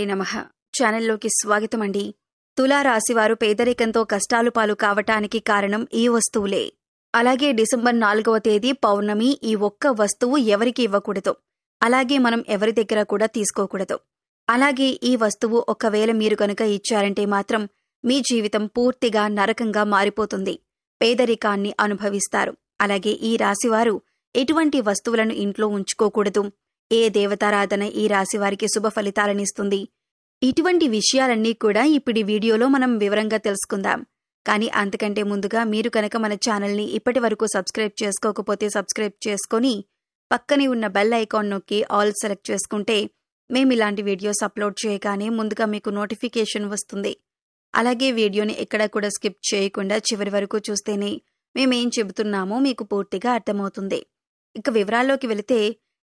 నమః ఛానల్లోకి స్వాగతం అండి. తులా రాశివారు పేదరికంతో కష్టాలు పాలు కావటానికి కారణం ఈ వస్తువులే. అలాగే డిసెంబర్ 4వ తేదీ పౌర్ణమి ఈ ఒక్క వస్తువు ఎవరికి ఇవ్వకూడదు. అలాగే మనం ఎవరి దగ్గర కూడా తీసుకోకూడదు. అలాగే ఈ వస్తువు ఒకవేళ మీరు కనుక ఇచ్చారంటే మాత్రం మీ జీవితం పూర్తిగా నరకంగా మారిపోతుంది. పేదరికాన్ని అనుభవిస్తారు. అలాగే ఈ రాశివారు ఎటువంటి వస్తువులను ఇంట్లో ఉంచుకోకూడదు. ఏ దేవతారాధన ఈ రాశివారికి శుభ ఫలితాలనిస్తుంది? ఇటువంటి విషయాలన్నీ కూడా ఇప్పుడు వీడియోలో మనం వివరంగా తెలుసుకుందాం. కానీ అంతకంటే ముందుగా మీరు కనుక మన ఛానల్ని ఇప్పటి వరకు సబ్స్క్రైబ్ చేసుకోకపోతే సబ్స్క్రైబ్ చేసుకొని పక్కనే ఉన్న బెల్ ఐకాన్ నొక్కి ఆల్ సెలెక్ట్ చేసుకుంటే మేము ఇలాంటి వీడియోస్ అప్లోడ్ చేయగానే ముందుగా మీకు నోటిఫికేషన్ వస్తుంది. అలాగే వీడియోని ఎక్కడా కూడా స్కిప్ చేయకుండా చివరి వరకు చూస్తేనే మేమేం చెబుతున్నామో మీకు పూర్తిగా అర్థమవుతుంది. ఇక వివరాల్లోకి వెళితే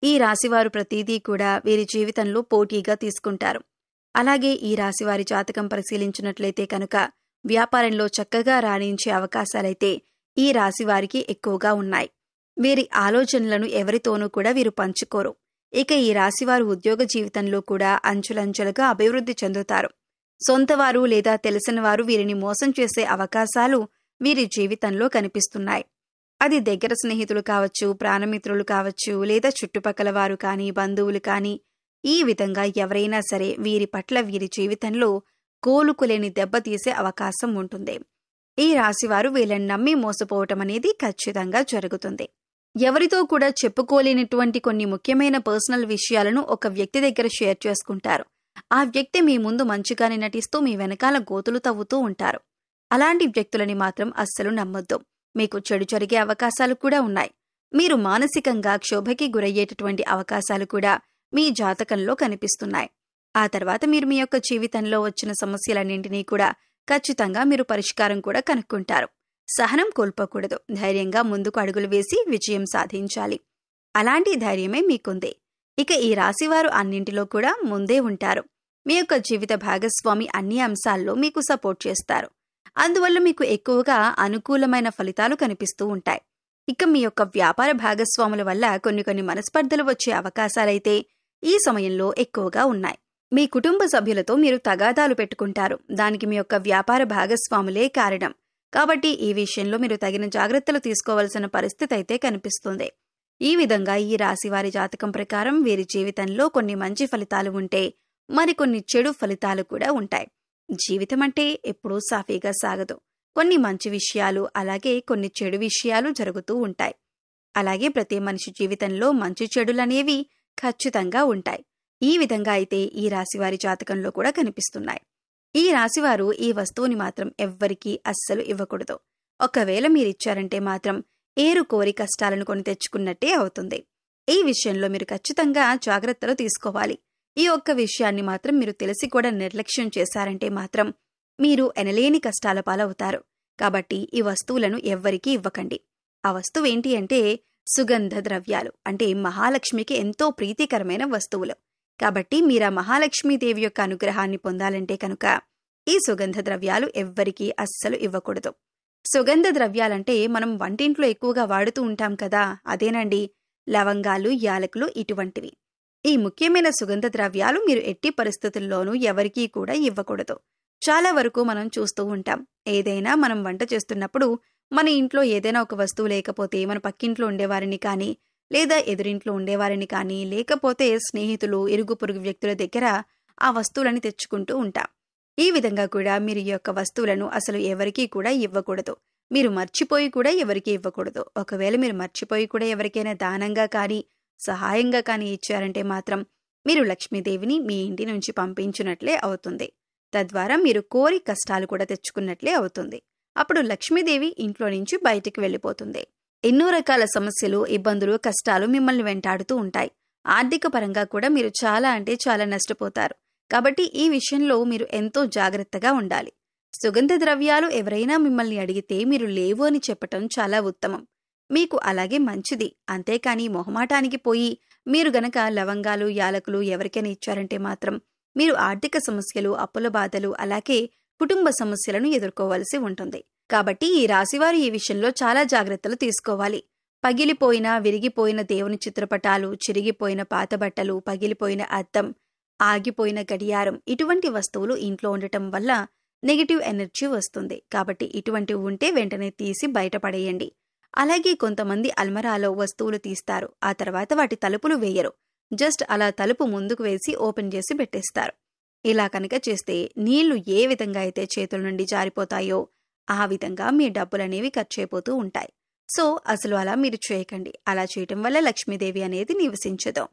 ఈ రాశివారు ప్రతిదీ కూడా వీరి జీవితంలో పోటీగా తీసుకుంటారు. అలాగే ఈ రాశివారి జాతకం పరిశీలించినట్లయితే కనుక వ్యాపారంలో చక్కగా రాణించే అవకాశాలైతే ఈ రాశివారికి ఎక్కువగా ఉన్నాయి. వీరి ఆలోచనలను ఎవరితోనూ కూడా వీరు పంచుకోరు. ఇక ఈ రాశివారు ఉద్యోగ జీవితంలో కూడా అంచులంచెలుగా అభివృద్ధి చెందుతారు. సొంతవారు లేదా తెలిసిన వారు వీరిని మోసం చేసే అవకాశాలు వీరి జీవితంలో కనిపిస్తున్నాయి. అది దగ్గర స్నేహితులు కావచ్చు, ప్రాణమిత్రులు కావచ్చు, లేదా చుట్టుపక్కల వారు కానీ, బంధువులు కానీ, ఈ విధంగా ఎవరైనా సరే వీరి పట్ల వీరి జీవితంలో కోలుకులేని దెబ్బతీసే అవకాశం ఉంటుంది. ఈ రాశివారు వీళ్ళని నమ్మి మోసపోవటం అనేది ఖచ్చితంగా జరుగుతుంది. ఎవరితో కూడా చెప్పుకోలేనటువంటి కొన్ని ముఖ్యమైన పర్సనల్ విషయాలను ఒక వ్యక్తి దగ్గర షేర్ చేసుకుంటారు. ఆ వ్యక్తి మీ ముందు మంచిగానే నటిస్తూ మీ వెనకాల గోతులు తవ్వుతూ ఉంటారు. అలాంటి వ్యక్తులని మాత్రం అస్సలు నమ్మొద్దు. మీకు చెడు జరిగే అవకాశాలు కూడా ఉన్నాయి. మీరు మానసికంగా క్షోభకి గురయ్యేటటువంటి అవకాశాలు కూడా మీ జాతకంలో కనిపిస్తున్నాయి. ఆ తర్వాత మీరు మీ యొక్క జీవితంలో వచ్చిన సమస్యలన్నింటినీ కూడా ఖచ్చితంగా మీరు పరిష్కారం కూడా కనుక్కుంటారు. సహనం కోల్పోకూడదు. ధైర్యంగా ముందుకు అడుగులు వేసి విజయం సాధించాలి. అలాంటి ధైర్యమే మీకుంది. ఇక ఈ రాశివారు అన్నింటిలో కూడా ముందే ఉంటారు. మీ యొక్క జీవిత భాగస్వామి అన్ని అంశాల్లో మీకు సపోర్ట్ చేస్తారు. అందువల్ల మీకు ఎక్కువగా అనుకూలమైన ఫలితాలు కనిపిస్తూ ఉంటాయి. ఇక మీ యొక్క వ్యాపార భాగస్వాముల వల్ల కొన్ని మనస్పర్ధలు వచ్చే అవకాశాలైతే ఈ సమయంలో ఎక్కువగా ఉన్నాయి. మీ కుటుంబ సభ్యులతో మీరు తగాదాలు పెట్టుకుంటారు. దానికి మీ యొక్క వ్యాపార భాగస్వాములే కారణం. కాబట్టి ఈ విషయంలో మీరు తగిన జాగ్రత్తలు తీసుకోవాల్సిన పరిస్థితి అయితే కనిపిస్తుంది. ఈ విధంగా ఈ రాశివారి జాతకం ప్రకారం వీరి జీవితంలో కొన్ని మంచి ఫలితాలు ఉంటే మరికొన్ని చెడు ఫలితాలు కూడా ఉంటాయి. జీవితం అంటే ఎప్పుడూ సాఫీగా సాగదు. కొన్ని మంచి విషయాలు అలాగే కొన్ని చెడు విషయాలు జరుగుతూ ఉంటాయి. అలాగే ప్రతి మనిషి జీవితంలో మంచి చెడులనేవి ఖచ్చితంగా ఉంటాయి. ఈ విధంగా అయితే ఈ రాశివారి జాతకంలో కూడా కనిపిస్తున్నాయి. ఈ రాశివారు ఈ వస్తువుని మాత్రం ఎవ్వరికీ అస్సలు ఇవ్వకూడదు. ఒకవేళ మీరిచ్చారంటే మాత్రం ఏరు కోరి కష్టాలను కొని తెచ్చుకున్నట్టే అవుతుంది. ఈ విషయంలో మీరు ఖచ్చితంగా జాగ్రత్తలు తీసుకోవాలి. ఈ ఒక్క విషయాన్ని మాత్రం మీరు తెలిసి కూడా నిర్లక్ష్యం చేశారంటే మాత్రం మీరు ఎనలేని కష్టాల పాలవుతారు. కాబట్టి ఈ వస్తువులను ఎవ్వరికీ ఇవ్వకండి. ఆ వస్తువు ఏంటి అంటే సుగంధ ద్రవ్యాలు, అంటే మహాలక్ష్మికి ఎంతో ప్రీతికరమైన వస్తువులు. కాబట్టి మీరా మహాలక్ష్మీదేవి యొక్క అనుగ్రహాన్ని పొందాలంటే కనుక ఈ సుగంధ ద్రవ్యాలు ఎవ్వరికీ అస్సలు ఇవ్వకూడదు. సుగంధ ద్రవ్యాలంటే మనం వంటింట్లో ఎక్కువగా వాడుతూ ఉంటాం కదా, అదేనండి లవంగాలు, యాలకులు ఇటువంటివి. ఈ ముఖ్యమైన సుగంధ ద్రవ్యాలు మీరు ఎట్టి పరిస్థితుల్లోనూ ఎవరికీ కూడా ఇవ్వకూడదు. చాలా వరకు మనం చూస్తూ ఉంటాం. ఏదైనా మనం వంట చేస్తున్నప్పుడు మన ఇంట్లో ఏదైనా ఒక వస్తువు లేకపోతే మన పక్కింట్లో ఉండేవారిని కానీ, లేదా ఎదురింట్లో ఉండేవారిని కానీ, లేకపోతే స్నేహితులు, ఇరుగు పొరుగు వ్యక్తుల దగ్గర ఆ వస్తువులని తెచ్చుకుంటూ ఉంటాం. ఈ విధంగా కూడా మీరు ఈ యొక్క వస్తువులను అసలు ఎవరికీ కూడా ఇవ్వకూడదు. మీరు మర్చిపోయి కూడా ఎవరికీ ఇవ్వకూడదు. ఒకవేళ మీరు మర్చిపోయి కూడా ఎవరికైనా దానంగా కానీ, సహాయంగా కానీ ఇచ్చారంటే మాత్రం మీరు లక్ష్మీదేవిని మీ ఇంటి నుంచి పంపించినట్లే అవుతుంది. తద్వారా మీరు కోరి కష్టాలు కూడా తెచ్చుకున్నట్లే అవుతుంది. అప్పుడు లక్ష్మీదేవి ఇంట్లో నుంచి బయటికి వెళ్ళిపోతుంది. ఎన్నో రకాల సమస్యలు, ఇబ్బందులు, కష్టాలు మిమ్మల్ని వెంటాడుతూ ఉంటాయి. ఆర్థిక పరంగా కూడా మీరు చాలా అంటే చాలా నష్టపోతారు. కాబట్టి ఈ విషయంలో మీరు ఎంతో జాగ్రత్తగా ఉండాలి. సుగంధ ద్రవ్యాలు ఎవరైనా మిమ్మల్ని అడిగితే మీరు లేవు అని చెప్పటం చాలా ఉత్తమం. మీకు అలాగే మంచిది. అంతేకాని మొహమాటానికి పోయి మీరు గనక లవంగాలు, యాలకులు ఎవరికైనా ఇచ్చారంటే మాత్రం మీరు ఆర్థిక సమస్యలు, అప్పుల బాధలు అలాగే కుటుంబ సమస్యలను ఎదుర్కోవాల్సి ఉంటుంది. కాబట్టి ఈ రాశివారు ఈ విషయంలో చాలా జాగ్రత్తలు తీసుకోవాలి. పగిలిపోయిన, విరిగిపోయిన దేవుని చిత్రపటాలు, చిరిగిపోయిన పాత బట్టలు, పగిలిపోయిన అద్దం, ఆగిపోయిన గడియారం ఇటువంటి వస్తువులు ఇంట్లో ఉండటం వల్ల నెగిటివ్ ఎనర్జీ వస్తుంది. కాబట్టి ఇటువంటివి ఉంటే వెంటనే తీసి బయటపడేయండి. అలాగే కొంతమంది అల్మరాలో వస్తువులు తీస్తారు, ఆ తర్వాత వాటి తలుపులు వేయరు, జస్ట్ అలా తలుపు ముందుకు వేసి ఓపెన్ చేసి పెట్టేస్తారు. ఇలా కనుక చేస్తే నీళ్లు ఏ విధంగా అయితే చేతుల నుండి జారిపోతాయో ఆ విధంగా మీ డబ్బులనేవి ఖర్చయిపోతూ ఉంటాయి. సో అసలు అలా మీరు చేయకండి. అలా చేయటం వల్ల లక్ష్మీదేవి అనేది నివసించదు.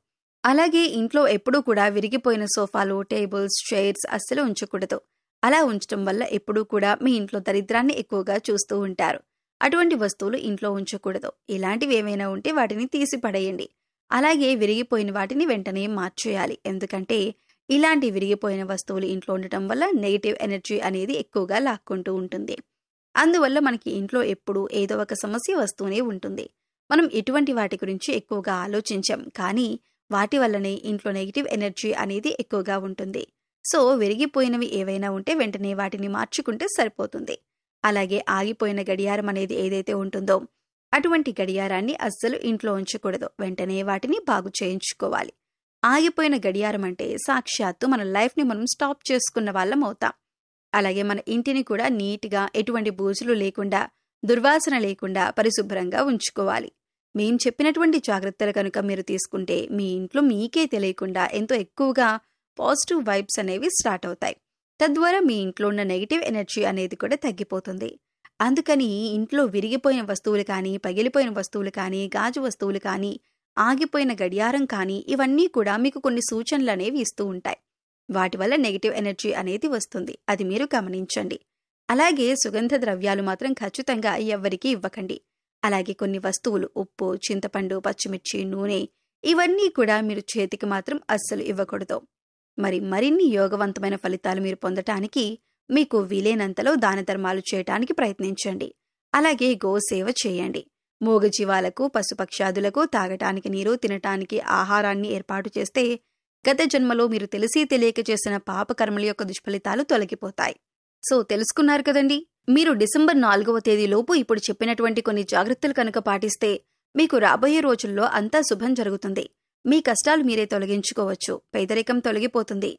అలాగే ఇంట్లో ఎప్పుడూ కూడా విరిగిపోయిన సోఫాలు, టేబుల్స్, చైర్స్ అస్సలు ఉంచకూడదు. అలా ఉంచటం వల్ల ఎప్పుడూ కూడా మీ ఇంట్లో దరిద్రాన్ని ఎక్కువగా చూస్తూ ఉంటారు. అటువంటి వస్తువులు ఇంట్లో ఉంచకూడదు. ఇలాంటివి ఏమైనా ఉంటే వాటిని తీసి పడేయండి. అలాగే విరిగిపోయిన వాటిని వెంటనే మార్చేయాలి. ఎందుకంటే ఇలాంటి విరిగిపోయిన వస్తువులు ఇంట్లో ఉండటం వల్ల నెగిటివ్ ఎనర్జీ అనేది ఎక్కువగా లాక్కుంటూ ఉంటుంది. అందువల్ల మనకి ఇంట్లో ఎప్పుడూ ఏదో ఒక సమస్య వస్తూనే ఉంటుంది. మనం ఇటువంటి వాటి గురించి ఎక్కువగా ఆలోచించాం, కానీ వాటి వల్లనే ఇంట్లో నెగిటివ్ ఎనర్జీ అనేది ఎక్కువగా ఉంటుంది. సో విరిగిపోయినవి ఏవైనా ఉంటే వెంటనే వాటిని మార్చుకుంటే సరిపోతుంది. అలాగే ఆగిపోయిన గడియారం అనేది ఏదైతే ఉంటుందో అటువంటి గడియారాన్ని అస్సలు ఇంట్లో ఉంచకూడదు. వెంటనే వాటిని బాగు చేయించుకోవాలి. ఆగిపోయిన గడియారం అంటే సాక్షాత్తు మన లైఫ్ని మనం స్టాప్ చేసుకున్న వాళ్ళం అవుతాం. అలాగే మన ఇంటిని కూడా నీట్గా, ఎటువంటి బూజులు లేకుండా, దుర్వాసన లేకుండా పరిశుభ్రంగా ఉంచుకోవాలి. మేం చెప్పినటువంటి జాగ్రత్తలు కనుక మీరు తీసుకుంటే మీ ఇంట్లో మీకే తెలియకుండా ఎంతో ఎక్కువగా పాజిటివ్ వైబ్స్ అనేవి స్టార్ట్ అవుతాయి. తద్వారా మీ ఇంట్లో ఉన్న నెగిటివ్ ఎనర్జీ అనేది కూడా తగ్గిపోతుంది. అందుకని ఇంట్లో విరిగిపోయిన వస్తువులు కానీ, పగిలిపోయిన వస్తువులు కానీ, గాజు వస్తువులు కానీ, ఆగిపోయిన గడియారం కానీ ఇవన్నీ కూడా మీకు కొన్ని సూచనలు అనేవి ఇస్తూ ఉంటాయి. వాటి వల్ల నెగిటివ్ ఎనర్జీ అనేది వస్తుంది. అది మీరు గమనించండి. అలాగే సుగంధ ద్రవ్యాలు మాత్రం ఖచ్చితంగా ఎవ్వరికీ ఇవ్వకండి. అలాగే కొన్ని వస్తువులు ఉప్పు, చింతపండు, పచ్చిమిర్చి, నూనె ఇవన్నీ కూడా మీరు చేతికి మాత్రం అస్సలు ఇవ్వకూడదు. మరిన్ని యోగవంతమైన ఫలితాలు మీరు పొందటానికి మీకు వీలైనంతలో దాన ధర్మాలు చేయటానికి ప్రయత్నించండి. అలాగే గోసేవ చేయండి. మూగజీవాలకు, పశుపక్షాదులకు తాగటానికి నీరు, తినటానికి ఆహారాన్ని ఏర్పాటు చేస్తే గత జన్మలో మీరు తెలిసి తెలియక చేసిన పాపకర్మల యొక్క దుష్ఫలితాలు తొలగిపోతాయి. సో తెలుసుకున్నారు కదండి. మీరు డిసెంబర్ 4వ తేదీలోపు ఇప్పుడు చెప్పినటువంటి కొన్ని జాగ్రత్తలు కనుక పాటిస్తే మీకు రాబోయే రోజుల్లో అంతా శుభం జరుగుతుంది. మీ కష్టాలు మీరే తొలగించుకోవచ్చు. పేదరికం తొలగిపోతుంది.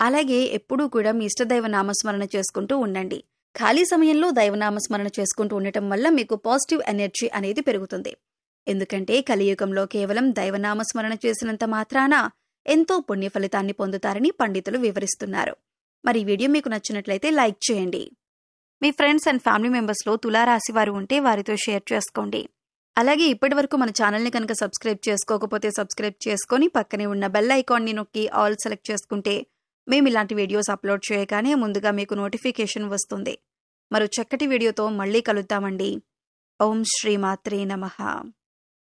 అలాగే ఎప్పుడూ కూడా మీ ఇష్టదైవ నామస్మరణ చేసుకుంటూ ఉండండి. ఖాళీ సమయంలో దైవనామస్మరణ చేసుకుంటూ ఉండటం వల్ల మీకు పాజిటివ్ ఎనర్జీ అనేది పెరుగుతుంది. ఎందుకంటే కలియుగంలో కేవలం దైవనామస్మరణ చేసినంత మాత్రాన ఎంతో పుణ్య ఫలితాన్ని పొందుతారని పండితులు వివరిస్తున్నారు. మరి ఈ వీడియో మీకు నచ్చినట్లయితే లైక్ చేయండి. మీ ఫ్రెండ్స్ అండ్ ఫ్యామిలీ మెంబర్స్లో తులారాశి వారు ఉంటే వారితో షేర్ చేసుకోండి. అలాగే ఇప్పటివరకు మన ఛానల్ని కనుక సబ్స్క్రైబ్ చేసుకోకపోతే సబ్స్క్రైబ్ చేసుకొని పక్కనే ఉన్న బెల్ ఐకాన్ని నొక్కి ఆల్ సెలెక్ట్ చేసుకుంటే మేము ఇలాంటి వీడియోస్ అప్లోడ్ చేయగానే ముందుగా మీకు నోటిఫికేషన్ వస్తుంది. మరో చక్కటి వీడియోతో మళ్ళీ కలుద్దామండి. ఓం శ్రీమాత్రే నమః.